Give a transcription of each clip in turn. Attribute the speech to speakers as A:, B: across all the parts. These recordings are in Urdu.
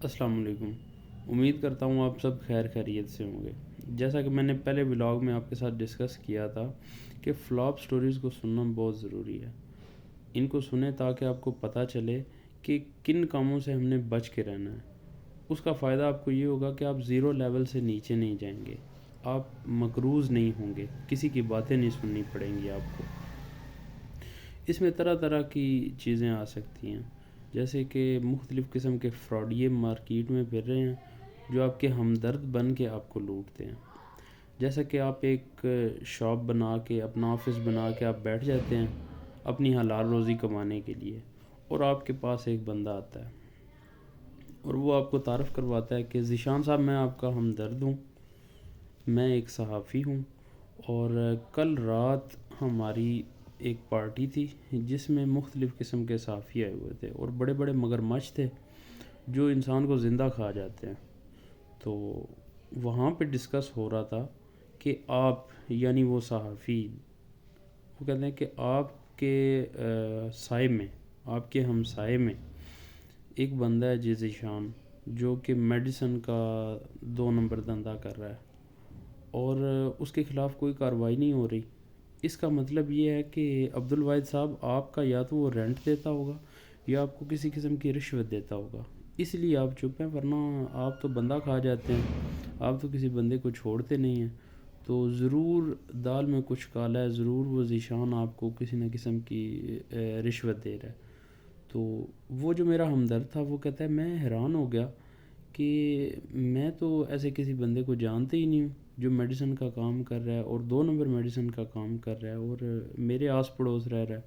A: السلام علیکم۔ امید کرتا ہوں آپ سب خیر خیریت سے ہوں گے۔ جیسا کہ میں نے پہلے ولاگ میں آپ کے ساتھ ڈسکس کیا تھا کہ فلاپ سٹوریز کو سننا بہت ضروری ہے۔ ان کو سنیں تاکہ آپ کو پتہ چلے کہ کن کاموں سے ہم نے بچ کے رہنا ہے۔ اس کا فائدہ آپ کو یہ ہوگا کہ آپ زیرو لیول سے نیچے نہیں جائیں گے، آپ مقروض نہیں ہوں گے، کسی کی باتیں نہیں سننی پڑیں گی آپ کو۔ اس میں طرح طرح کی چیزیں آ سکتی ہیں، جیسے کہ مختلف قسم کے فراڈیے مارکیٹ میں پھر رہے ہیں جو آپ کے ہمدرد بن کے آپ کو لوٹتے ہیں۔ جیسا کہ آپ ایک شاپ بنا کے، اپنا آفس بنا کے آپ بیٹھ جاتے ہیں اپنی حلال روزی کمانے کے لیے، اور آپ کے پاس ایک بندہ آتا ہے اور وہ آپ کو تعارف کرواتا ہے کہ ذیشان صاحب، میں آپ کا ہمدرد ہوں، میں ایک صحافی ہوں، اور کل رات ہماری ایک پارٹی تھی جس میں مختلف قسم کے صحافی آئے ہوئے تھے اور بڑے بڑے مگرمچھ تھے جو انسان کو زندہ کھا جاتے ہیں۔ تو وہاں پہ ڈسکس ہو رہا تھا کہ آپ، یعنی وہ صحافی، وہ کہتے ہیں کہ آپ کے سائے میں، آپ کے ہمسائے میں ایک بندہ ہے جی ذیشان، جو کہ میڈیسن کا 2 نمبر دھندا کر رہا ہے اور اس کے خلاف کوئی کارروائی نہیں ہو رہی۔ اس کا مطلب یہ ہے کہ عبدالواحد صاحب آپ کا یا تو وہ رینٹ دیتا ہوگا یا آپ کو کسی قسم کی رشوت دیتا ہوگا، اس لیے آپ چپ ہیں، ورنہ آپ تو بندہ کھا جاتے ہیں، آپ تو کسی بندے کو چھوڑتے نہیں ہیں۔ تو ضرور دال میں کچھ کالا ہے، ضرور وہ ذیشان آپ کو کسی نہ قسم کی رشوت دے رہا ہے۔ تو وہ جو میرا ہمدرد تھا وہ کہتا ہے میں حیران ہو گیا کہ میں تو ایسے کسی بندے کو جانتے ہی نہیں ہوں جو میڈیسن کا کام کر رہا ہے اور 2 نمبر میڈیسن کا کام کر رہا ہے اور میرے آس پڑوس رہ رہا ہے۔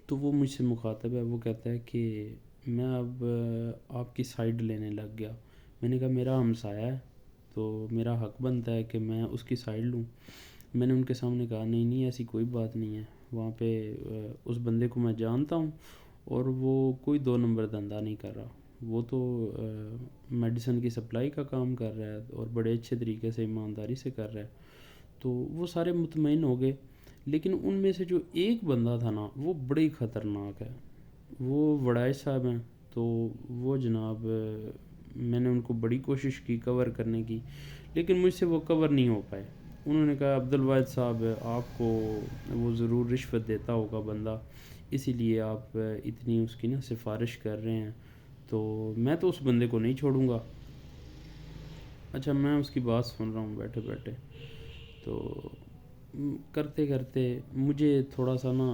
A: تو وہ مجھ سے مخاطب ہے، وہ کہتا ہے کہ میں اب آپ کی سائیڈ لینے لگ گیا۔ میں نے کہا میرا ہمسایہ ہے تو میرا حق بنتا ہے کہ میں اس کی سائیڈ لوں۔ میں نے ان کے سامنے کہا نہیں نہیں، ایسی کوئی بات نہیں ہے، وہاں پہ اس بندے کو میں جانتا ہوں اور وہ کوئی 2 نمبر دھندا نہیں کر رہا، وہ تو میڈیسن کی سپلائی کا کام کر رہا ہے اور بڑے اچھے طریقے سے ایمانداری سے کر رہا ہے۔ تو وہ سارے مطمئن ہو گئے، لیکن ان میں سے جو ایک بندہ تھا نا وہ بڑی خطرناک ہے، وہ وڑائش صاحب ہیں۔ تو وہ جناب، میں نے ان کو بڑی کوشش کی کور کرنے کی، لیکن مجھ سے وہ کور نہیں ہو پائے۔ انہوں نے کہا عبدالواحد صاحب آپ کو وہ ضرور رشوت دیتا ہوگا بندہ، اسی لیے آپ اتنی اس کی نا سفارش کر رہے ہیں، تو میں تو اس بندے کو نہیں چھوڑوں گا۔ اچھا، میں اس کی بات سن رہا ہوں بیٹھے بیٹھے، تو کرتے کرتے مجھے تھوڑا سا نا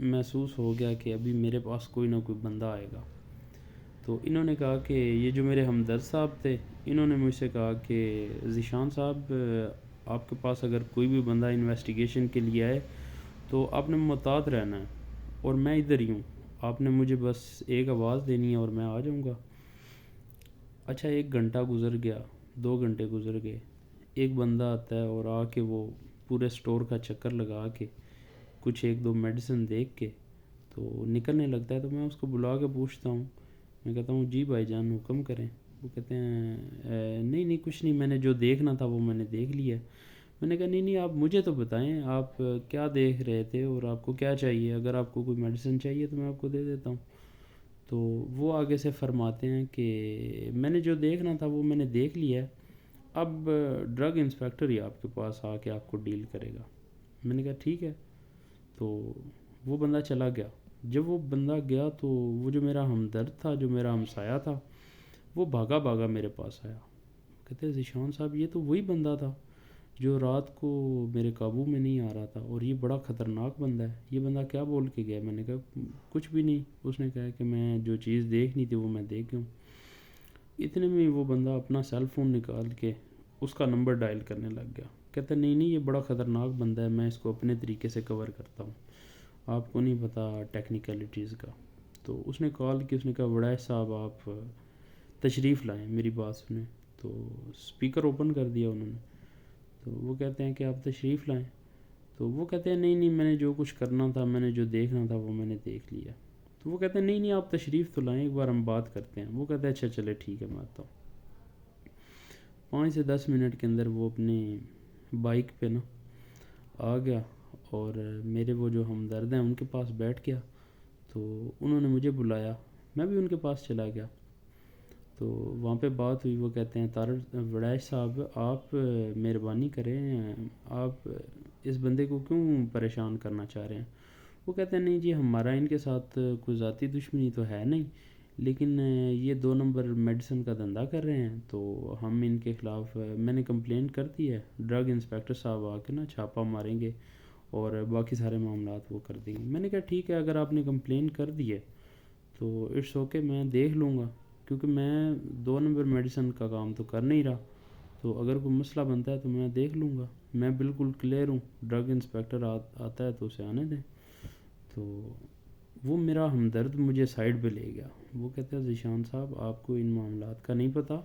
A: محسوس ہو گیا کہ ابھی میرے پاس کوئی نہ کوئی بندہ آئے گا۔ تو انہوں نے کہا کہ یہ جو میرے ہمدرد صاحب تھے، انہوں نے مجھ سے کہا کہ ذیشان صاحب، آپ کے پاس اگر کوئی بھی بندہ انویسٹیگیشن کے لیے آئے تو آپ نے محتاط رہنا ہے، اور میں ادھر ہی ہوں، آپ نے مجھے بس ایک آواز دینی ہے اور میں آ جاؤں گا۔ اچھا، 1 گھنٹہ گزر گیا، 2 گھنٹے گزر گئے، ایک بندہ آتا ہے اور آ کے وہ پورے سٹور کا چکر لگا کے کچھ 1 2 میڈیسن دیکھ کے تو نکلنے لگتا ہے۔ تو میں اس کو بلا کے پوچھتا ہوں، میں کہتا ہوں جی بھائی جان حکم کریں۔ وہ کہتے ہیں نہیں نہیں کچھ نہیں، میں نے جو دیکھنا تھا وہ میں نے دیکھ لیا ہے۔ میں نے کہا نہیں نہیں، آپ مجھے تو بتائیں آپ کیا دیکھ رہے تھے اور آپ کو کیا چاہیے، اگر آپ کو کوئی میڈیسن چاہیے تو میں آپ کو دے دیتا ہوں۔ تو وہ آگے سے فرماتے ہیں کہ میں نے جو دیکھنا تھا وہ میں نے دیکھ لیا ہے، اب ڈرگ انسپیکٹر ہی آپ کے پاس آ کے آپ کو ڈیل کرے گا۔ میں نے کہا ٹھیک ہے۔ تو وہ بندہ چلا گیا۔ جب وہ بندہ گیا تو وہ جو میرا ہمدرد تھا، جو میرا ہمسایہ تھا، وہ بھاگا بھاگا میرے پاس آیا، کہتے ہیں ذیشان صاحب یہ تو وہی بندہ تھا جو رات کو میرے قابو میں نہیں آ رہا تھا، اور یہ بڑا خطرناک بندہ ہے، یہ بندہ کیا بول کے گیا؟ میں نے کہا کچھ بھی نہیں، اس نے کہا کہ میں جو چیز دیکھنی تھی وہ میں دیکھ گیا ہوں۔ اتنے میں وہ بندہ اپنا سیل فون نکال کے اس کا نمبر ڈائل کرنے لگ گیا، کہتا نہیں نہیں یہ بڑا خطرناک بندہ ہے، میں اس کو اپنے طریقے سے کور کرتا ہوں، آپ کو نہیں پتہ ٹیکنیکلٹیز کا۔ تو اس نے کال کی، اس نے کہا وڑائش صاحب آپ تشریف لائیں، میری بات سنیں۔ تو سپیکر اوپن کر دیا انہوں نے، تو وہ کہتے ہیں کہ آپ تشریف لائیں۔ تو وہ کہتے ہیں نہیں نہیں، میں نے جو کچھ کرنا تھا، میں نے جو دیکھنا تھا وہ میں نے دیکھ لیا۔ تو وہ کہتے ہیں نہیں نہیں، آپ تشریف تو لائیں، ایک بار ہم بات کرتے ہیں۔ وہ کہتے ہیں اچھا چلے ٹھیک ہے، میں آتا ہوں۔ 5 سے 10 منٹ کے اندر وہ اپنی بائک پہ نا آ گیا اور میرے وہ جو ہمدرد ہیں ان کے پاس بیٹھ گیا۔ تو انہوں نے مجھے بلایا، میں بھی ان کے پاس چلا گیا۔ تو وہاں پہ بات ہوئی، وہ کہتے ہیں طارق وڑائش صاحب آپ مہربانی کریں، آپ اس بندے کو کیوں پریشان کرنا چاہ رہے ہیں؟ وہ کہتے ہیں نہیں جی ہمارا ان کے ساتھ کوئی ذاتی دشمنی تو ہے نہیں، لیکن یہ 2 نمبر میڈیسن کا دھندا کر رہے ہیں، تو ہم ان کے خلاف میں نے کمپلین کر دی ہے، ڈرگ انسپیکٹر صاحب آ کے نا چھاپہ ماریں گے اور باقی سارے معاملات وہ کر دیں گے۔ میں نے کہا ٹھیک ہے، اگر آپ نے کمپلین کر دی ہے تو اٹس اوکے، میں دیکھ لوں گا، کیونکہ میں 2 نمبر میڈیسن کا کام تو کر نہیں رہا، تو اگر کوئی مسئلہ بنتا ہے تو میں دیکھ لوں گا، میں بالکل کلیئر ہوں، ڈرگ انسپیکٹر آتا ہے تو اسے آنے دیں۔ تو وہ میرا ہمدرد مجھے سائڈ پہ لے گیا، وہ کہتا ہے ذیشان صاحب آپ کو ان معاملات کا نہیں پتہ،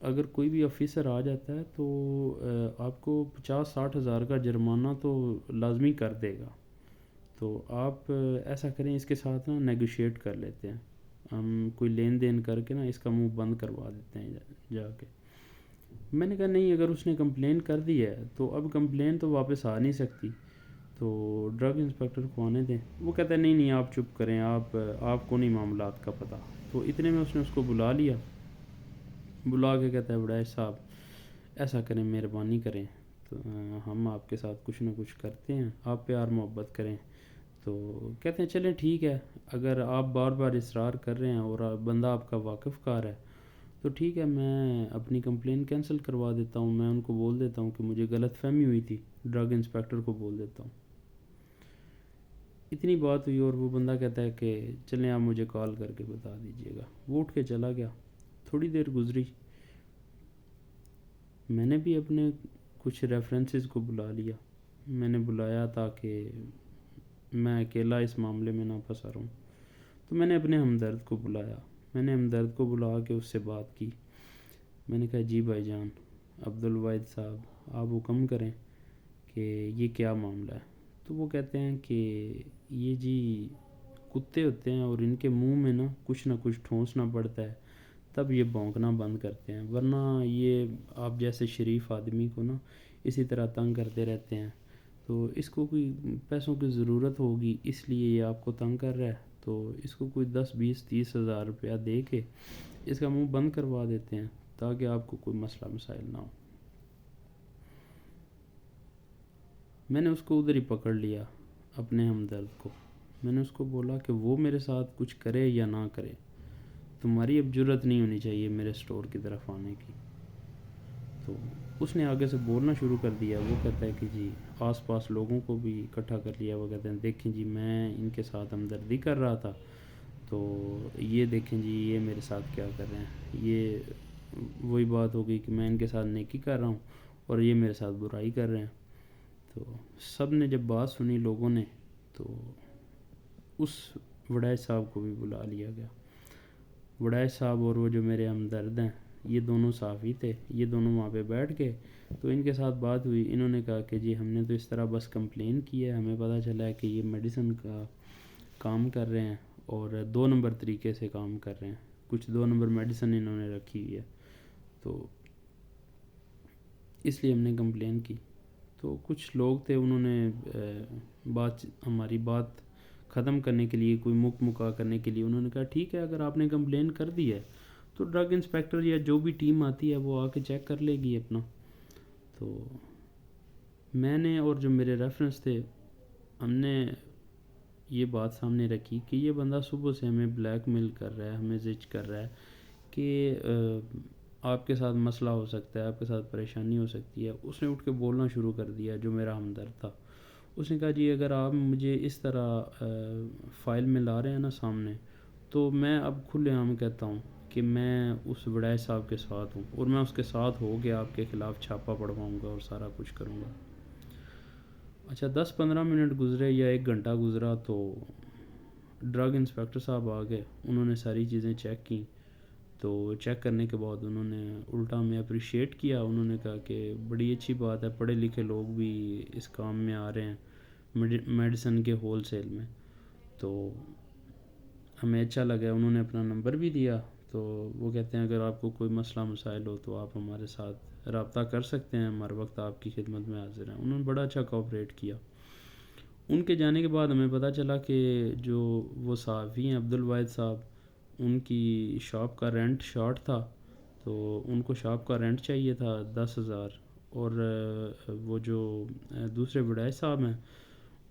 A: اگر کوئی بھی آفیسر آ جاتا ہے تو آپ کو 50-60 ہزار کا جرمانہ تو لازمی کر دے گا، تو آپ ایسا کریں اس کے ساتھ نا نیگوشیٹ کر لیتے ہیں، ہم کوئی لین دین کر کے نا اس کا منہ بند کروا دیتے ہیں جا کے۔ میں نے کہا نہیں، اگر اس نے کمپلین کر دی ہے تو اب کمپلین تو واپس آ نہیں سکتی، تو ڈرگ انسپیکٹر کو آنے دیں۔ وہ کہتا ہے نہیں نہیں آپ چپ کریں، آپ کو نہیں معاملات کا پتہ۔ تو اتنے میں اس نے اس کو بلا لیا، بلا کے کہتا ہے وڑائش صاحب ایسا کریں، مہربانی کریں، تو ہم آپ کے ساتھ کچھ نہ کچھ کرتے ہیں، آپ پیار محبت کریں۔ تو کہتے ہیں چلیں ٹھیک ہے، اگر آپ بار بار اصرار کر رہے ہیں اور بندہ آپ کا واقف کار ہے تو ٹھیک ہے، میں اپنی کمپلین کینسل کروا دیتا ہوں، میں ان کو بول دیتا ہوں کہ مجھے غلط فہمی ہوئی تھی، ڈرگ انسپیکٹر کو بول دیتا ہوں۔ اتنی بات ہوئی اور وہ بندہ کہتا ہے کہ چلیں آپ مجھے کال کر کے بتا دیجیے گا۔ وہ اٹھ کے چلا گیا۔ تھوڑی دیر گزری، میں نے بھی اپنے کچھ ریفرنسز کو بلا لیا، میں نے بلایا تاکہ میں اکیلا اس معاملے میں نہ پھنسا رہوں۔ تو میں نے اپنے ہمدرد کو بلایا، میں نے ہمدرد کو بلا کے اس سے بات کی، میں نے کہا جی بھائی جان عبدالواحد صاحب آپ حکم کریں کہ یہ کیا معاملہ ہے؟ تو وہ کہتے ہیں کہ یہ جی کتے ہوتے ہیں اور ان کے منہ میں نا کچھ ٹھونسنا پڑتا ہے تب یہ بھونکنا بند کرتے ہیں، ورنہ یہ آپ جیسے شریف آدمی کو نا اسی طرح تنگ کرتے رہتے ہیں، تو اس کو کوئی پیسوں کی ضرورت ہوگی اس لیے یہ آپ کو تنگ کر رہا ہے، تو اس کو کوئی 10-20-30 ہزار روپیہ دے کے اس کا منہ بند کروا دیتے ہیں تاکہ آپ کو کوئی مسئلہ مسائل نہ ہو۔ میں نے اس کو ادھر ہی پکڑ لیا، اپنے ہمدرد کو، میں نے اس کو بولا کہ وہ میرے ساتھ کچھ کرے یا نہ کرے، تمہاری اب جرت نہیں ہونی چاہیے میرے سٹور کی طرف آنے کی۔ تو اس نے آگے سے بولنا شروع کر دیا، وہ کہتا ہے کہ جی آس پاس لوگوں کو بھی اکٹھا کر لیا، وہ کہتے ہیں دیکھیں جی میں ان کے ساتھ ہمدردی کر رہا تھا، تو یہ دیکھیں جی یہ میرے ساتھ کیا کر رہے ہیں، یہ وہی بات ہو گئی کہ میں ان کے ساتھ نیکی کر رہا ہوں اور یہ میرے ساتھ برائی کر رہے ہیں۔ تو سب نے جب بات سنی لوگوں نے، تو اس وڑائش صاحب کو بھی بلا لیا گیا۔ وڑائش صاحب اور وہ جو میرے ہمدرد ہیں یہ دونوں صحافی تھے، یہ دونوں وہاں پہ بیٹھ کے تو ان کے ساتھ بات ہوئی، انہوں نے کہا کہ جی ہم نے تو اس طرح بس کمپلین کی ہے، ہمیں پتہ چلا ہے کہ یہ میڈیسن کا کام کر رہے ہیں اور 2 نمبر طریقے سے کام کر رہے ہیں، کچھ 2 نمبر میڈیسن انہوں نے رکھی ہوئی ہے، تو اس لیے ہم نے کمپلین کی۔ تو کچھ لوگ تھے انہوں نے ہماری بات ختم کرنے کے لیے، کوئی مکا کرنے کے لیے انہوں نے کہا ٹھیک ہے اگر آپ نے کمپلین کر دی ہے تو ڈرگ انسپیکٹر یا جو بھی ٹیم آتی ہے وہ آ کے چیک کر لے گی اپنا۔ تو میں نے اور جو میرے ریفرنس تھے ہم نے یہ بات سامنے رکھی کہ یہ بندہ صبح سے ہمیں بلیک میل کر رہا ہے، ہمیں زج کر رہا ہے کہ آپ کے ساتھ مسئلہ ہو سکتا ہے، آپ کے ساتھ پریشانی ہو سکتی ہے۔ اس نے اٹھ کے بولنا شروع کر دیا جو میرا ہمدرد تھا، اس نے کہا جی اگر آپ مجھے اس طرح فائل میں لا رہے ہیں نا سامنے، تو میں اب کھلے عام کہتا ہوں کہ میں اس وڑائش صاحب کے ساتھ ہوں اور میں اس کے ساتھ ہو کے آپ کے خلاف چھاپہ پڑواؤں گا اور سارا کچھ کروں گا۔ اچھا 10-15 منٹ گزرے یا 1 گھنٹہ گزرا تو ڈرگ انسپیکٹر صاحب آ گئے، انہوں نے ساری چیزیں چیک کی، تو چیک کرنے کے بعد انہوں نے الٹا ہمیں اپریشیٹ کیا، انہوں نے کہا کہ بڑی اچھی بات ہے، پڑھے لکھے لوگ بھی اس کام میں آ رہے ہیں میڈیسن کے ہول سیل میں، تو ہمیں اچھا لگا۔ انہوں نے اپنا نمبر بھی دیا، تو وہ کہتے ہیں اگر آپ کو کوئی مسئلہ مسائل ہو تو آپ ہمارے ساتھ رابطہ کر سکتے ہیں، ہم ہر وقت آپ کی خدمت میں حاضر ہیں۔ انہوں نے بڑا اچھا کوآپریٹ کیا۔ ان کے جانے کے بعد ہمیں پتہ چلا کہ جو وہ صحافی ہیں عبدالواحد صاحب، ان کی شاپ کا رینٹ شارٹ تھا، تو ان کو شاپ کا رینٹ چاہیے تھا 10,000، اور وہ جو دوسرے وڈائے صاحب ہیں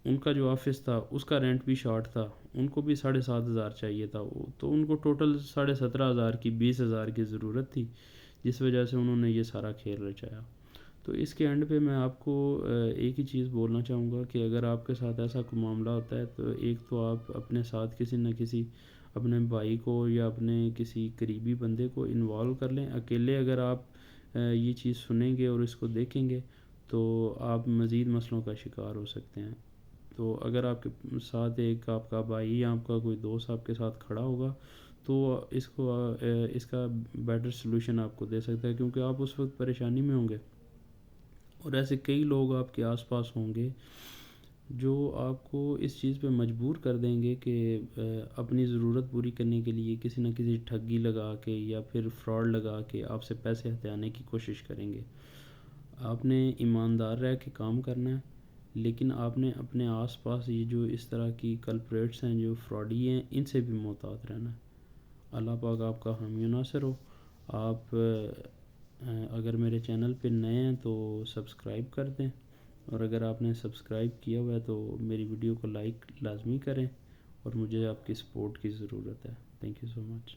A: ان کا جو آفس تھا اس کا رینٹ بھی شارٹ تھا، ان کو بھی 7,500 چاہیے تھا، تو ان کو ٹوٹل 17,500 کی 20,000 کی ضرورت تھی، جس وجہ سے انہوں نے یہ سارا کھیل رچایا۔ تو اس کے اینڈ پہ میں آپ کو ایک ہی چیز بولنا چاہوں گا کہ اگر آپ کے ساتھ ایسا کوئی معاملہ ہوتا ہے تو ایک تو آپ اپنے ساتھ کسی نہ کسی اپنے بھائی کو یا اپنے کسی قریبی بندے کو انوالو کر لیں۔ اکیلے اگر آپ یہ چیز سنیں گے اور اس کو دیکھیں گے تو آپ مزید مسئلوں کا شکار ہو سکتے ہیں۔ تو اگر آپ کے ساتھ ایک آپ کا بھائی یا آپ کا کوئی دوست آپ کے ساتھ کھڑا ہوگا تو اس کا بیٹر سلوشن آپ کو دے سکتا ہے، کیونکہ آپ اس وقت پریشانی میں ہوں گے، اور ایسے کئی لوگ آپ کے آس پاس ہوں گے جو آپ کو اس چیز پہ مجبور کر دیں گے کہ اپنی ضرورت پوری کرنے کے لیے کسی نہ کسی ٹھگی لگا کے یا پھر فراڈ لگا کے آپ سے پیسے ہتھیانے کی کوشش کریں گے۔ آپ نے ایماندار رہ کے کام کرنا ہے، لیکن آپ نے اپنے آس پاس یہ جو اس طرح کی کلپریٹس ہیں، جو فراڈی ہیں، ان سے بھی محتاط رہنا ہے۔ اللہ پاک آپ کا حامی و ناصر ہو۔ آپ اگر میرے چینل پہ نئے ہیں تو سبسکرائب کر دیں، اور اگر آپ نے سبسکرائب کیا ہوا ہے تو میری ویڈیو کو لائک لازمی کریں، اور مجھے آپ کی سپورٹ کی ضرورت ہے۔ Thank you so much.